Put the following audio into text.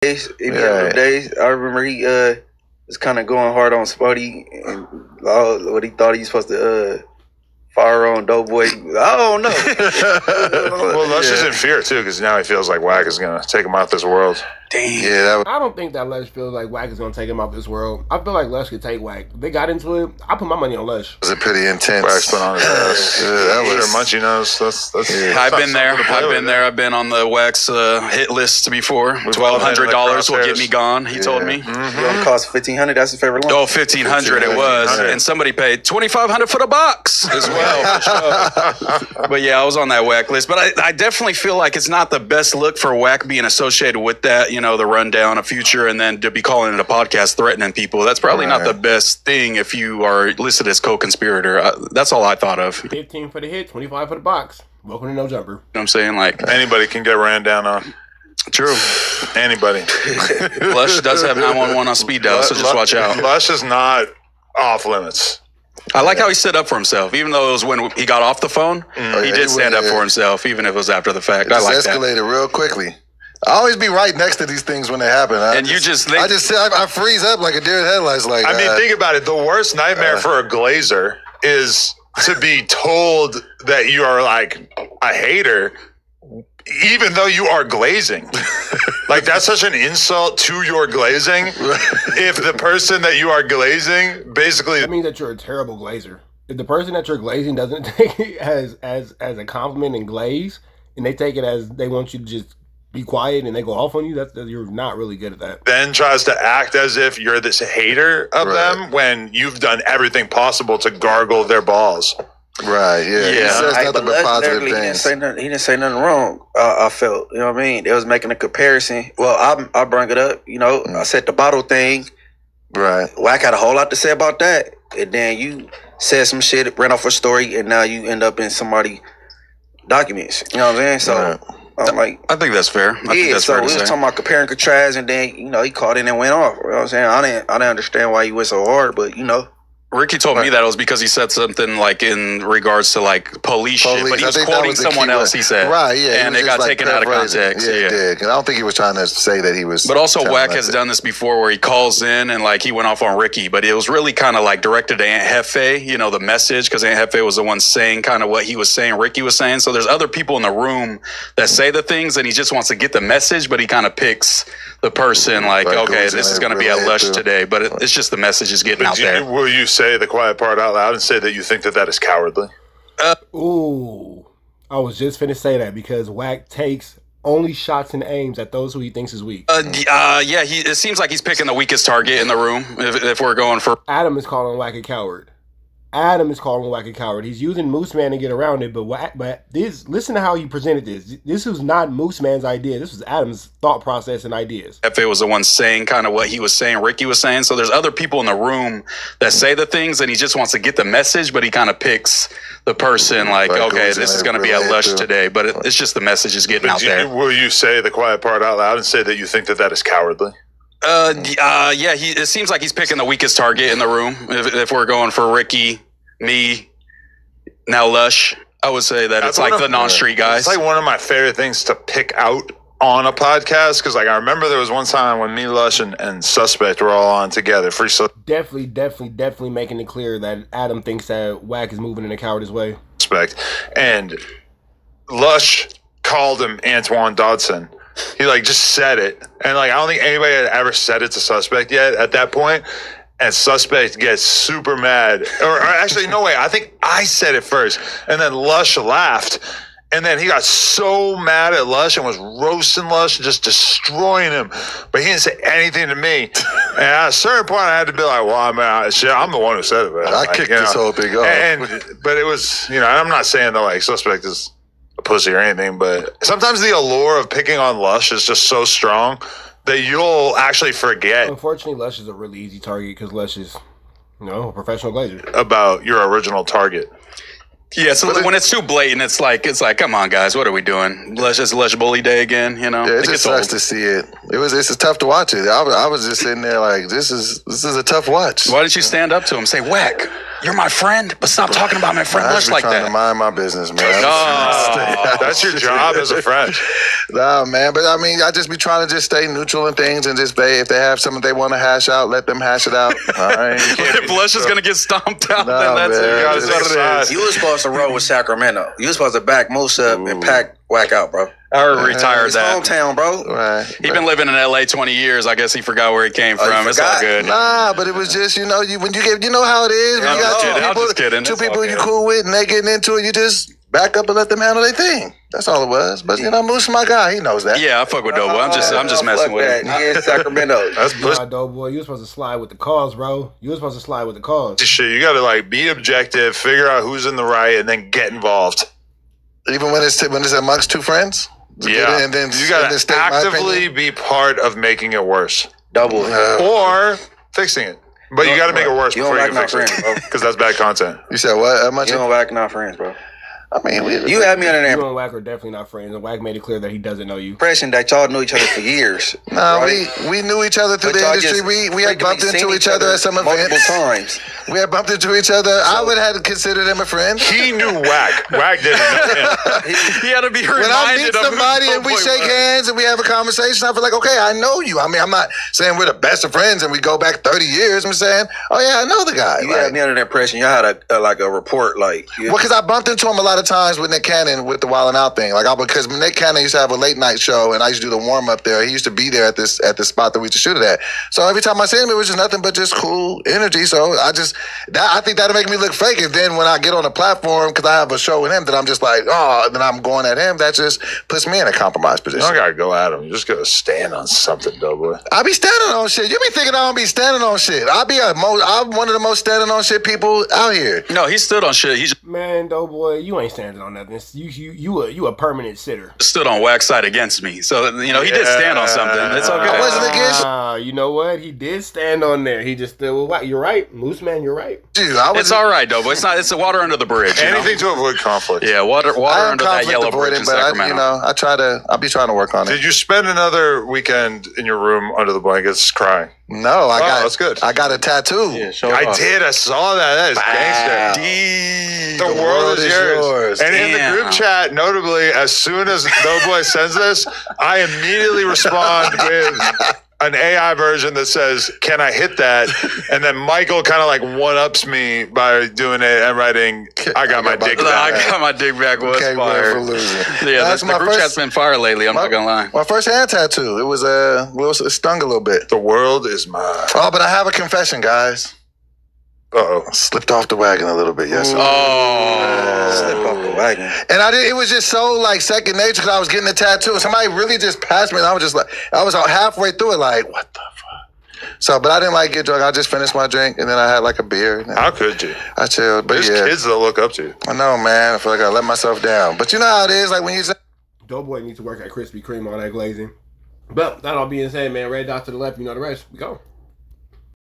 Days. I remember he was kind of going hard on Spuddy and what he thought he was supposed to fire on Doughboy. I don't know. Well, Lush is in fear too because now he feels like Wack is gonna take him out this world. Damn. Yeah, I don't think that Lush feels like Wack is gonna take him out this world. I feel like Lush could take Wack. They got into it. I put my money on Lush. Was it pretty intense? Wack's put on his ass. That was Munchy nose. That's I've been there. I've been on the Wack's hit list before. $1,200 will get me gone. He told me. It only cost $1,500. That's his favorite line. Oh, $1,500 it was, and somebody paid $2,500 for the box as well. For sure. But yeah, I was on that Wack list. But I definitely feel like it's not the best look for Wack being associated with that. You know, the rundown of future, and then to be calling it a podcast threatening people. That's probably not the best thing if you are listed as co-conspirator. That's all I thought of. 15 for the hit, 25 for the box. Welcome to No Jumper. You know what I'm saying? Like, anybody can get ran down on. True. Anybody. Lush does have 911 on speed dial, so just watch out. Lush is not off limits. I like how he stood up for himself, even though it was when he got off the phone. He did stand up for himself, even if it was after the fact. I like escalated that. real quickly. I always be right next to these things when they happen. I freeze up like a deer in headlights. Like, I mean, think about it. The worst nightmare for a glazer is to be told that you are like a hater, even though you are glazing. Like, that's such an insult to your glazing. If the person that you are glazing basically, that means that you're a terrible glazer. If the person that you're glazing doesn't take it as a compliment and glaze, and they take it as they want you to just be quiet and they go off on you, that you're not really good at that. Then tries to act as if you're this hater of them when you've done everything possible to gargle their balls. Right, yeah. He says nothing but positive things. He didn't say nothing wrong, I felt. You know what I mean? They was making a comparison. Well, I brought it up, you know. I said the bottle thing. Right. Wack had a whole lot to say about that. And then you said some shit, ran off a story, and now you end up in somebody documents. You know what I'm saying? So I'm like, I think that's fair. I think that's so fair we to was say. talking about comparing contrast, and then he caught in and went off. You know what I'm saying? I didn't understand why he went so hard, but Ricky told me that it was because he said something like in regards to like police shit, but he was quoting someone else. He said, right, yeah, and it got taken out of context. Yeah, it did. I don't think he was trying to say that he was. But also, Wack has done this before, where he calls in and like he went off on Ricky, but it was really kind of like directed to Aunt Hefe. You know, the message, because Aunt Hefe was the one saying kind of what he was saying, Ricky was saying. So there's other people in the room that say the things, and he just wants to get the message, but he kind of picks the person like, okay, this is going to be at Lush today, but it's just the message is getting out there. Will you say the quiet part out loud and say that you think that is cowardly? Ooh, I was just finna say that because Wack takes only shots and aims at those who he thinks is weak. Yeah, it seems like he's picking the weakest target in the room. If we're going for Adam is calling Wack a coward. Adam is calling Wack a coward. He's using Moose Man to get around it, but listen to how he presented this. This was not Moose Man's idea. This was Adam's thought process and ideas. Hefe was the one saying kind of what he was saying, Ricky was saying. So there's other people in the room that say the things, and he just wants to get the message, but he kind of picks the person like, okay, this is going to be at Lush today, but it's just the message is getting out there. Will you say the quiet part out loud and say that you think that is cowardly? Yeah, it seems like he's picking the weakest target in the room. If we're going for Ricky, me, now Lush, I would say that it's like the non-street guys. It's like one of my favorite things to pick out on a podcast, because like I remember there was one time when me, Lush, and Suspect were all on together. Definitely making it clear that Adam thinks that Wack is moving in a coward's way. Suspect, and Lush called him Antoine Dodson. He like just said it, and like I don't think anybody had ever said it to Suspect yet at that point. And Suspect gets super mad, or actually no way. I think I said it first, and then Lush laughed, and then he got so mad at Lush and was roasting Lush and just destroying him. But he didn't say anything to me. And at a certain point, I had to be like, "Well, I'm the one who said it." Man. I kicked this whole thing off. But it was, I'm not saying that like Suspect is a pussy or anything, but sometimes the allure of picking on Lush is just so strong that you'll actually forget. Unfortunately, Lush is a really easy target because Lush is, a professional glazer. About your original target. Yeah, so when it's too blatant, it's like, come on, guys, what are we doing? It's Lush Bully Day again, Yeah, it just sucks to see it. It's tough to watch it. I was just sitting there like, this is a tough watch. Why didn't you stand up to him? Say, Wack, You're my friend, but stop talking about my friend Lush like trying that. to mind my business, man. That's your job as a friend. Nah, man. But I mean, I just be trying to just stay neutral in things and just if they have something they want to hash out, let them hash it out. All right. If Lush is gonna get stomped out, Nah, then that's man. it. You gotta set it aside. You was supposed to roll with Sacramento. You was supposed to back Moose up and pack Wack out, bro. I retired It's that. hometown, bro. Right. He been living in LA 20 years. I guess he forgot where he came from. It's all good. Nah, but it was just, you know, when you get, you know how it is. When you got two people you cool with and they getting into it, you just back up and let them handle their thing. That's all it was. But you know, Moose my guy. He knows that. Yeah, I fuck with Doughboy. I'm just messing with him. He in Sacramento. That's Nah, Doughboy, you were supposed to slide with the cause, bro. You were supposed to slide with the cause. shit. You gotta like be objective, figure out who's in the right, and then get involved. Even when it's amongst two friends. Yeah, And then you gotta state my actively opinion. be part of making it worse Double. or fixing it. But you gotta make it worse You before don't you can like fix my it, friends, bro. because that's bad content. You said what? How much? You don't Wack not friends, bro. I mean, You had me under the You and Wack are definitely not friends, and Wack made it clear that he doesn't know you. impression that y'all knew each other for years. No, right? we knew each other through But the y'all industry. just We had bumped frequently into seen each other at some multiple events. times. We had bumped into each other. I would have considered him a friend. He knew Wack. Wack didn't know him. He had to be When I reminded meet of somebody who and we Doughboy shake was. hands and we have a conversation, I feel like, okay, I know you. I mean, I'm not saying we're the best of friends and we go back 30 years. I'm saying, oh yeah, I know the guy. You had me under the impression y'all had a report like. Well, because I bumped into him a lot of times with Nick Cannon with the Wild 'N Out thing. Like, because Nick Cannon used to have a late night show, and I used to do the warm up there. He used to be there at this spot that we used to shoot it at. So every time I see him, it was just nothing but just cool energy. So I think that'll make me look fake. And then when I get on a platform, because I have a show with him, that I'm just like, oh, then I'm going at him. That just puts me in a compromised You position. don't gotta go at him. You just gotta stand on something, Doughboy. I be standing on shit. You be thinking I don't be standing on shit. I'm one of the most standing on shit people out here. No, he stood on shit. He just Man, Doughboy, you ain't standing on nothing. You a permanent sitter. stood on Wack's side against me. So, you know, he did stand on something. It's okay. I wasn't against You know what? He did stand on there. He just still Wack. You're right, Moose Man. You're right. you. It's all right, Doughboy. It's the water under the bridge. You know? Anything to avoid conflict. Yeah, water I am under that conflict yellow bridge avoidant, in but Sacramento. I'll be trying to work on it. Did you spend another weekend in your room under the blankets crying? No, that's good. I got a tattoo. Yeah, show I off. did. I saw that. That is gangster. The world is yours. And in the Damn. group chat, notably, as soon as Doughboy sends this, I immediately respond with an AI version that says, "Can I hit that?" And then Michael kind of like one-ups me by doing it and writing, "I got my dick I back." got my dick back. Was Okay, fire. for losing. Yeah, That's the my group first- chat's been fire lately. I'm not gonna lie. My first hand tattoo. It was it stung a little bit. The world is mine. Oh, but I have a confession, guys. Uh-oh. I slipped off the wagon a little bit yesterday. Slip off the wagon. And it was just so like second nature because I was getting a tattoo. And somebody really just passed me and I was just like, I was halfway through it like, what the fuck? So, but I didn't like get drunk. I just finished my drink and then I had like a beer. And How could you? I chilled. But There's yeah, kids that look up to you. I know, man. I feel like I let myself down. But you know how it is, like when you say, Doughboy needs to work at Krispy Kreme on that glazing. But that all being said, man, red dot to the left, you know the rest. We go.